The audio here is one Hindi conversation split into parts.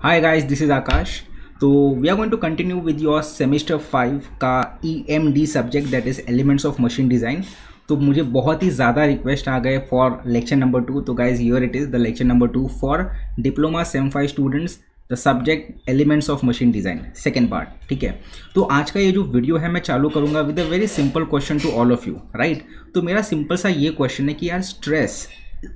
Hi guys, this is Akash. तो we are going to continue with your semester 5 का EMD subject that is elements of machine design. तो मुझे बहुत ही ज़्यादा रिक्वेस्ट आ गए फॉर लेक्चर नंबर 2। तो guys here it is the lecture number 2 for diploma same 5 students, the subject elements of machine design, second part. ठीक है, तो आज का ये जो वीडियो है मैं चालू करूँगा with a very simple question to all of you, right. तो मेरा सिंपल सा ये क्वेश्चन है कि यार स्ट्रेस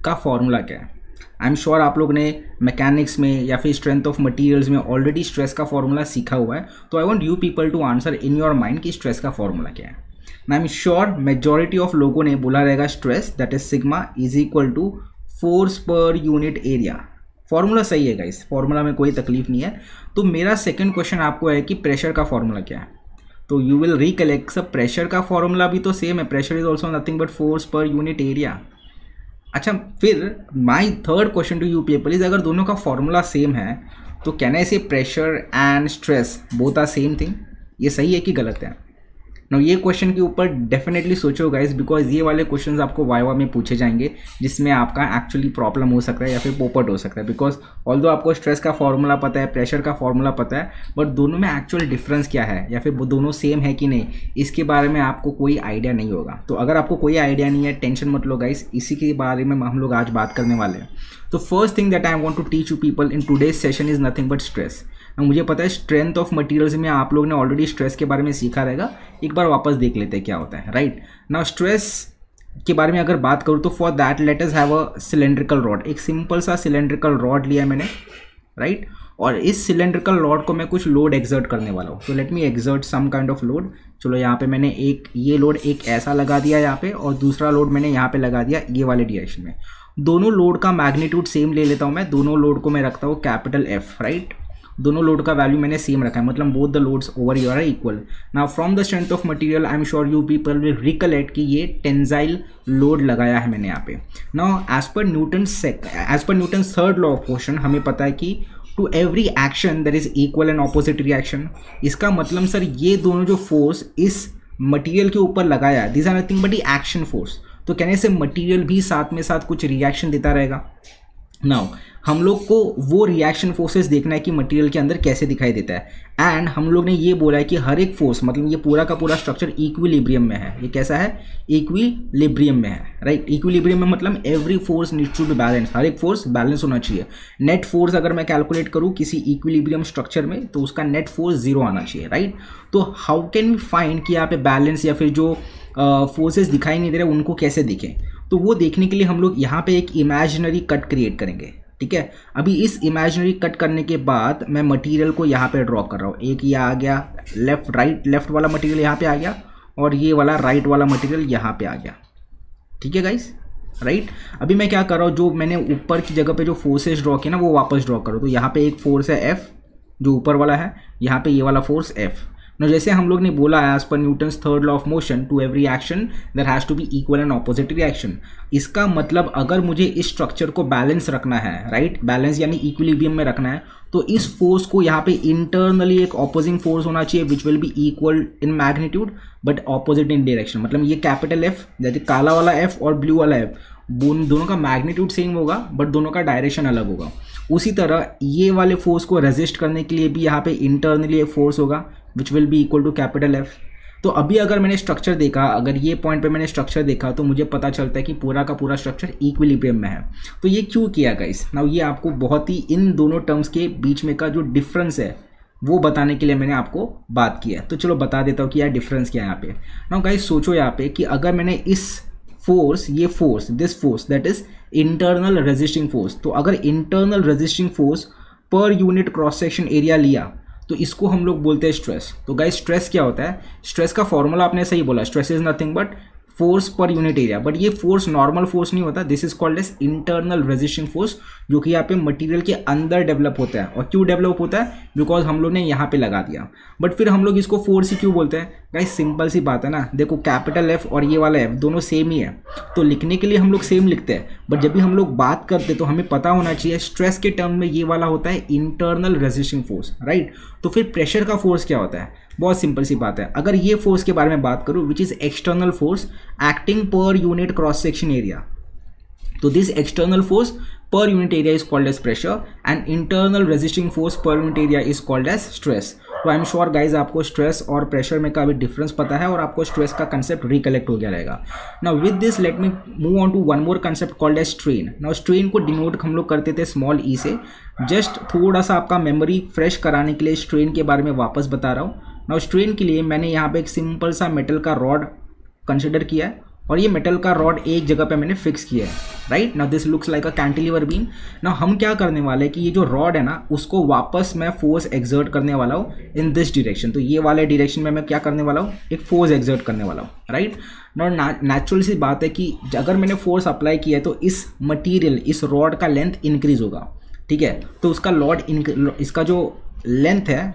का फॉर्मूला क्या है। आई एम श्योर आप लोग ने मैकेनिक्स में या फिर स्ट्रेंथ ऑफ मटेरियल्स में ऑलरेडी स्ट्रेस का फॉर्मूला सीखा हुआ है। तो I want you people to answer in your mind कि स्ट्रेस का फॉर्मूला क्या है। I am sure majority of लोगों ने बोला रहेगा stress that is sigma is equal to force per unit area. Formula सही है गाइस, फॉर्मूला में कोई तकलीफ नहीं है। तो मेरा सेकंड क्वेश्चन आपको है कि प्रेशर का फॉर्मूला क्या है। तो यू विल रिकलेक्ट सब प्रेशर का फॉर्मूला भी तो सेम है, pressure is also nothing but force per unit area. अच्छा, फिर my third question to you people is अगर दोनों का फॉर्मूला सेम है तो can I say pressure and stress both are same thing. ये सही है कि गलत है। ना ये क्वेश्चन के ऊपर डेफिनेटली सोचो गाइस, बिकॉज ये वाले क्वेश्चंस आपको वाइवा में पूछे जाएंगे जिसमें आपका एक्चुअली प्रॉब्लम हो सकता है या फिर पोपट हो सकता है। बिकॉज ऑल्दो आपको स्ट्रेस का फॉर्मूला पता है, प्रेशर का फॉर्मूला पता है, बट दोनों में एक्चुअल डिफरेंस क्या है या फिर वो दोनों सेम है कि नहीं, इसके बारे में आपको कोई आइडिया नहीं होगा। तो अगर आपको कोई आइडिया नहीं है, टेंशन मत लो गाइस, इसी के बारे में हम लोग आज बात करने वाले हैं। तो first thing that I want to teach you people in today's session is nothing but stress. मुझे पता है स्ट्रेंथ ऑफ मटेरियल्स में आप लोग ने ऑलरेडी स्ट्रेस के बारे में सीखा रहेगा, एक बार वापस देख लेते हैं क्या होता है, राइट। नाउ स्ट्रेस के बारे में अगर बात करूँ तो for that let us have a cylindrical rod. एक सिंपल सा सिलेंड्रिकल रॉड लिया है मैंने, राइट। और इस सिलेंड्रिकल रॉड को मैं कुछ लोड एक्सर्ट करने वाला हूँ। तो let me exert some kind of load. चलो यहाँ पे मैंने ये लोड एक ऐसा लगा दिया यहाँ पे, और दूसरा लोड मैंने यहाँ पे लगा दिया ये वाले डायरेक्शन में। दोनों लोड का मैग्नीट्यूड सेम ले लेता हूँ मैं, दोनों लोड को मैं रखता हूँ कैपिटल F, राइट। दोनों लोड का वैल्यू मैंने सेम रखा है, मतलब both the loads over here are equal. Now from the strength of material I am sure you people will recollect कि ये टेंजाइल लोड लगाया है मैंने यहाँ पे। Now as per Newton third law of motion हमें पता है कि to every action there is equal and opposite reaction. इसका मतलब सर ये दोनों जो फोर्स इस मटेरियल के ऊपर लगाया है, this are nothing but action force. तो कहने से मटेरियल भी साथ में साथ कुछ रिएक्शन देता रहेगा। नाउ हम लोग को वो रिएक्शन फोर्सेस देखना है कि मटेरियल के अंदर कैसे दिखाई देता है। एंड हम लोग ने ये बोला है कि हर एक फोर्स, मतलब ये पूरा का पूरा स्ट्रक्चर इक्विलिब्रियम में है। ये कैसा है? इक्विलिब्रियम में है, राइट। इक्विलिब्रियम में मतलब every force needs to be balance, हर एक फोर्स बैलेंस होना चाहिए। नेट फोर्स अगर मैं कैलकुलेट करूँ किसी इक्विलिब्रियम स्ट्रक्चर में तो उसका नेट फोर्स 0 आना चाहिए, राइट। तो हाउ कैन वी फाइंड कि यहाँ पे बैलेंस या फिर जो फोर्सेस दिखाई नहीं दे रहे उनको कैसे दिखें। तो वो देखने के लिए हम लोग यहाँ पे एक इमेजिनरी कट क्रिएट करेंगे, ठीक है। अभी इस इमेजिनरी कट करने के बाद मैं मटेरियल को यहाँ पे ड्रॉ कर रहा हूँ। एक ये आ गया लेफ्ट वाला मटेरियल यहाँ पे आ गया, और ये वाला राइट वाला मटेरियल यहाँ पे आ गया, ठीक है गाइस, राइट। अभी मैं क्या कर रहा हूँ, जो मैंने ऊपर की जगह पे जो फोर्सेस ड्रॉ किया ना वो वापस ड्रॉ करो। तो यहाँ पे एक फोर्स है F जो ऊपर वाला है, यहाँ पे ये वाला फोर्स F। ना जैसे हम लोग ने बोला as per Newton's third law of motion to every action there has to be equal and opposite reaction. इसका मतलब अगर मुझे इस स्ट्रक्चर को बैलेंस रखना है, राइट, बैलेंस यानी इक्विलिब्रियम में रखना है, तो इस फोर्स को यहाँ पे इंटरनली एक ऑपोजिंग फोर्स होना चाहिए विच will be equal in magnitude but opposite in direction. मतलब ये कैपिटल F, जैसे काला वाला F और ब्लू वाला F, दोनों का मैग्नीट्यूड सेम होगा बट दोनों का डायरेक्शन अलग होगा। उसी तरह ये वाले फोर्स को रेजिस्ट करने के लिए भी यहाँ पे इंटरनली एक फोर्स होगा which will be equal to capital F। तो अभी अगर मैंने स्ट्रक्चर देखा, अगर ये पॉइंट पे मैंने स्ट्रक्चर देखा तो मुझे पता चलता है कि पूरा का पूरा स्ट्रक्चर इक्विलिब्रियम में है। तो ये क्यों किया गाइस? नाउ ये आपको बहुत ही इन दोनों टर्म्स के बीच में का जो डिफरेंस है वो बताने के लिए मैंने आपको बात किया। तो चलो बता देता हूँ कि यार डिफरेंस क्या है यहाँ पे। नाउ गाइस सोचो यहाँ पे कि अगर मैंने इस फोर्स, ये force, this force that is internal resisting force, तो अगर internal resisting force per unit cross section area लिया तो इसको हम लोग बोलते हैं स्ट्रेस। तो गाइस स्ट्रेस क्या होता है? स्ट्रेस का फॉर्मूला आपने सही बोला, stress is nothing but force per unit area. But ये फोर्स नॉर्मल फोर्स नहीं होता, this is called as internal resisting force, जो कि यहाँ पे मटेरियल के अंदर डेवलप होता है। और क्यों डेवलप होता है? बिकॉज हम लोग ने यहाँ पे लगा दिया। बट फिर हम लोग इसको फोर्स ही क्यों बोलते हैं? गाइस सिंपल सी बात है ना, देखो कैपिटल F और ये वाला F दोनों सेम ही है, तो लिखने के लिए हम लोग सेम लिखते हैं, बट जब भी हम लोग बात करते तो हमें पता होना चाहिए स्ट्रेस के टर्म में ये वाला होता है इंटरनल रेजिस्टिंग फोर्स, राइट। तो फिर प्रेशर का फोर्स क्या होता है? बहुत सिंपल सी बात है। अगर ये फोर्स के बारे में बात करूँ which is external force acting पर यूनिट क्रॉस सेक्शन एरिया, तो this external force per unit area is called as pressure and internal resisting force per unit area is called as stress. तो आई एम श्योर गाइज आपको स्ट्रेस और प्रेशर में का भी डिफरेंस पता है और आपको स्ट्रेस का कंसेप्ट रिकलेक्ट हो गया रहेगा. Now with this let me move on to one more concept called as strain. Now strain को डिनोट हम लोग करते थे स्मॉल ई से. जस्ट थोड़ा सा आपका मेमोरी फ्रेश कराने के लिए स्ट्रेन के बारे में वापस बता रहा हूँ. नाउ स्ट्रेन के लिए मैंने यहाँ पे एक सिंपल सा मेटल का रॉड कंसिडर किया है और ये मेटल का रॉड एक जगह पे मैंने फिक्स किया है. Right now this looks like a cantilever beam. Now हम क्या करने वाले हैं कि ये जो रॉड है ना उसको वापस मैं फोर्स एक्सर्ट करने वाला हूँ इन दिस डायरेक्शन. तो ये वाले डायरेक्शन में मैं क्या करने वाला हूँ, एक फोर्स एक्सर्ट करने वाला हूँ. राइट नाउ नेचुरल सी बात है कि अगर मैंने फोर्स अप्लाई किया है तो इस मटीरियल इस रॉड का लेंथ इंक्रीज होगा. ठीक है, तो उसका इसका जो लेंथ है,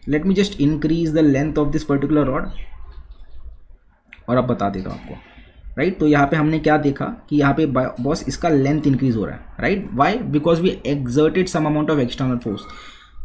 let me just increase the length of this particular rod और अब बता देता हूँ आपको. राइट तो यहाँ पे हमने क्या देखा कि यहाँ पे बॉस इसका लेंथ इंक्रीज हो रहा है. Right Y, because we exerted some amount of external force.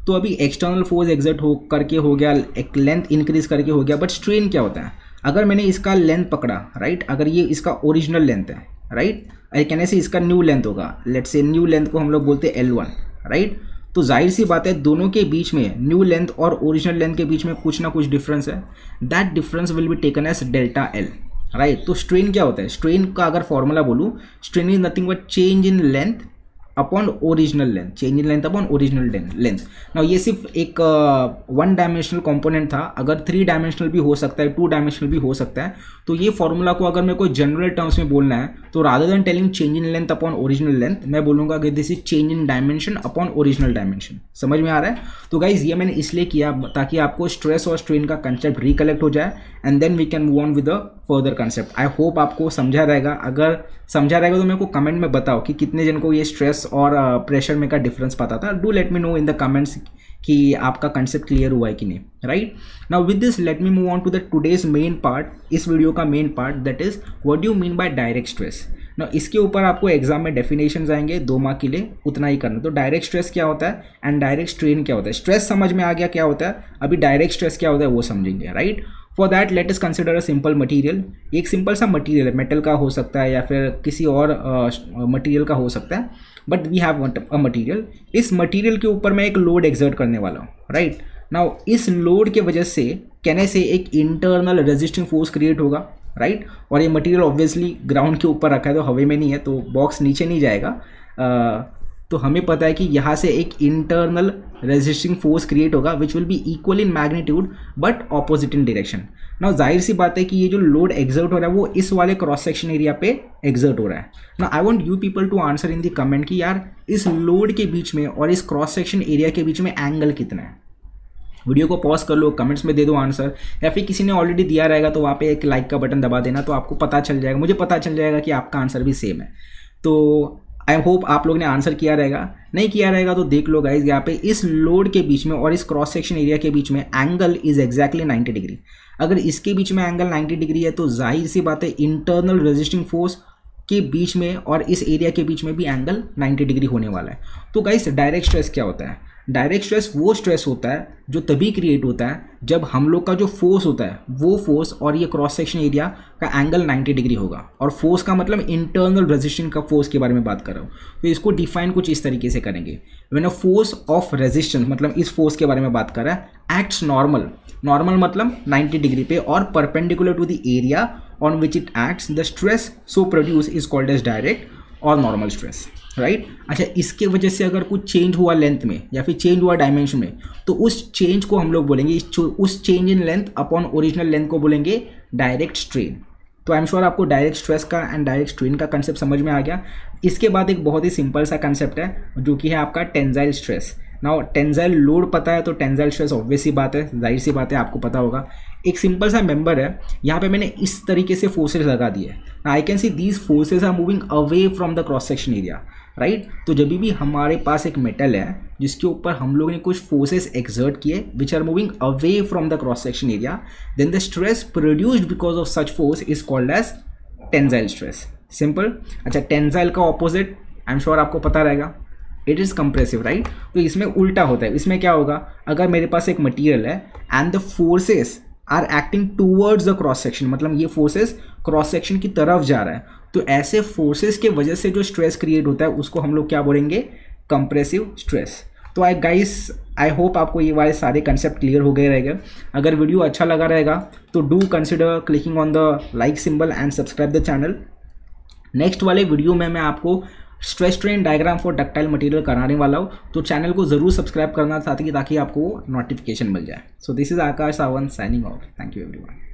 तो अभी एक्सटर्नल फोर्स एक्सर्ट करके हो गया, एक लेंथ इंक्रीज करके हो गया. बट स्ट्रेन क्या होता है, अगर मैंने इसका लेंथ पकड़ा, राइट अगर ये इसका ओरिजिनल लेंथ है, राइट कहने से इसका न्यू लेंथ होगा. लेट्स से न्यू लेंथ को हम लोग बोलते हैं L1. राइट तो जाहिर सी बात है दोनों के बीच में, न्यू लेंथ और ओरिजिनल लेंथ के बीच में कुछ ना कुछ डिफरेंस है. That difference will be taken as delta L. Right तो स्ट्रेन क्या होता है, स्ट्रेन का अगर फॉर्मूला बोलूँ, strain is nothing but change in length upon original length, change in length upon original length. Now ये सिर्फ एक वन डायमेंशनल कंपोनेंट था, अगर 3 डायमेंशनल भी हो सकता है, 2 डायमेंशनल भी हो सकता है. तो ये फॉर्मूला को अगर मेरे को जनरल टर्म्स में बोलना है तो rather than telling change in length upon original length, मैं बोलूँगा कि this is change in dimension upon original dimension. समझ में आ रहा है. तो गाइज ये मैंने इसलिए किया ताकि आपको स्ट्रेस और स्ट्रेन का कंसेप्ट रिकलेक्ट हो जाए and then we can move on with the further concept. I hope आपको समझा रहेगा. अगर समझा रहेगा तो मेरे को कमेंट में बताओ कि कितने जन को ये स्ट्रेस और प्रेशर में का डिफरेंस पता था. Do let me know in the comments कि आपका कंसेप्ट क्लियर हुआ है कि नहीं. Right now with this let me move on to the today's main part, इस वीडियो का main part, that is what do you mean by direct stress. ना इसके ऊपर आपको एग्जाम में डेफिनेशंस आएंगे 2 मार्क के लिए, उतना ही करना. तो डायरेक्ट स्ट्रेस क्या होता है एंड डायरेक्ट स्ट्रेन क्या होता है. स्ट्रेस समझ में आ गया क्या होता है, अभी डायरेक्ट स्ट्रेस क्या होता है वो समझेंगे. Right for that let us consider a simple material. एक सिंपल सा मटीरियल है, मेटल का हो सकता है या फिर किसी और मटीरियल का हो सकता है, but we have a material. इस मटीरियल के ऊपर मैं एक लोड एक्सर्ट करने वाला हूँ. राइट नाउ इस लोड के वजह से कहने से एक इंटरनल रेजिस्टिंग फोर्स क्रिएट होगा. राइट और ये मटीरियल ऑब्वियसली ग्राउंड के ऊपर रखा है तो हवा में नहीं है, तो बॉक्स नीचे नहीं जाएगा. तो हमें पता है कि यहाँ से एक इंटरनल रेजिस्टिंग फोर्स क्रिएट होगा which will be equal in magnitude but opposite in direction. Now जाहिर सी बात है कि ये जो लोड एक्सर्ट हो रहा है वो इस वाले क्रॉस सेक्शन एरिया पे एक्सर्ट हो रहा है. Now I want you people to answer in the comment कि यार इस लोड के बीच में और इस क्रॉस सेक्शन एरिया के बीच में एंगल कितना है. वीडियो को पॉज कर लो, कमेंट्स में दे दो आंसर, या फिर किसी ने ऑलरेडी दिया रहेगा तो वहाँ पे एक लाइक का बटन दबा देना, तो आपको पता चल जाएगा, मुझे पता चल जाएगा कि आपका आंसर भी सेम है. तो आई होप आप लोग ने आंसर किया रहेगा. नहीं किया रहेगा तो देख लो गाइज, यहाँ पे इस लोड के बीच में और इस क्रॉस सेक्शन एरिया के बीच में एंगल इज एग्जैक्टली 90 डिग्री. अगर इसके बीच में एंगल 90 डिग्री है तो जाहिर सी बात है इंटरनल रेजिस्टिंग फोर्स के बीच में और इस एरिया के बीच में भी एंगल 90 डिग्री होने वाला है. तो गाइज डायरेक्ट स्ट्रेस क्या होता है, डायरेक्ट स्ट्रेस वो स्ट्रेस होता है जो तभी क्रिएट होता है जब हम लोग का जो फोर्स होता है वो फोर्स और ये क्रॉस सेक्शन एरिया का एंगल 90 डिग्री होगा. और फोर्स का मतलब इंटरनल रेजिस्टेंस का फोर्स के बारे में बात कर रहा हूँ. तो इसको डिफाइन कुछ इस तरीके से करेंगे. When a force of resistance, मतलब इस फोर्स के बारे में बात कर रहा है, एक्ट्स नॉर्मल. नॉर्मल मतलब 90 डिग्री पे और perpendicular to the area on which it acts, the stress so produce is called as direct और नॉर्मल स्ट्रेस. राइट अच्छा इसके वजह से अगर कुछ चेंज हुआ लेंथ में या फिर चेंज हुआ डायमेंशन में तो उस चेंज को हम लोग बोलेंगे, उस change in length upon original length को बोलेंगे डायरेक्ट स्ट्रेन. तो आई एम श्योर आपको डायरेक्ट स्ट्रेस का एंड डायरेक्ट स्ट्रेन का कंसेप्ट समझ में आ गया. इसके बाद एक बहुत ही सिंपल सा कंसेप्ट है जो कि है आपका tensile stress. Now tensile load पता है तो टेंसाइल स्ट्रेस ऑब्वियस सी बात है, जाहिर सी बात है आपको पता होगा. एक सिंपल सा मेंबर है, यहाँ पे मैंने इस तरीके से फोर्सेस लगा दिए. I can see these forces are moving away from the cross section area. Right तो जब भी हमारे पास एक मेटल है जिसके ऊपर हम लोगों ने कुछ फोर्सेस एक्सर्ट किए which are moving away from the cross section area, then the stress produced because of such force is called as tensile stress. Simple. अच्छा टेंसाइल का ऑपोजिट आई एम श्योर आपको पता रहेगा, इट इज़ कंप्रेसिव. राइट तो इसमें उल्टा होता है. इसमें क्या होगा, अगर मेरे पास एक मटीरियल है and the forces are acting towards the cross section, मतलब ये फोर्सेस क्रॉस सेक्शन की तरफ जा रहा है। तो ऐसे फोर्सेस के वजह से जो स्ट्रेस क्रिएट होता है उसको हम लोग क्या बोलेंगे, कंप्रेसिव स्ट्रेस। तो आई होप आपको ये वाले सारे कंसेप्ट क्लियर हो गए रहेगा। अगर वीडियो अच्छा लगा रहेगा तो do consider clicking on the like symbol and subscribe the channel. Next वाले वीडियो में मैं आपको stress strain diagram for ductile material कराने वाला हूँ, तो चैनल को ज़रूर सब्सक्राइब करना चाहते हैं ताकि आपको नोटिफिकेशन मिल जाए। So this is Akash Sawant signing off. Thank you everyone.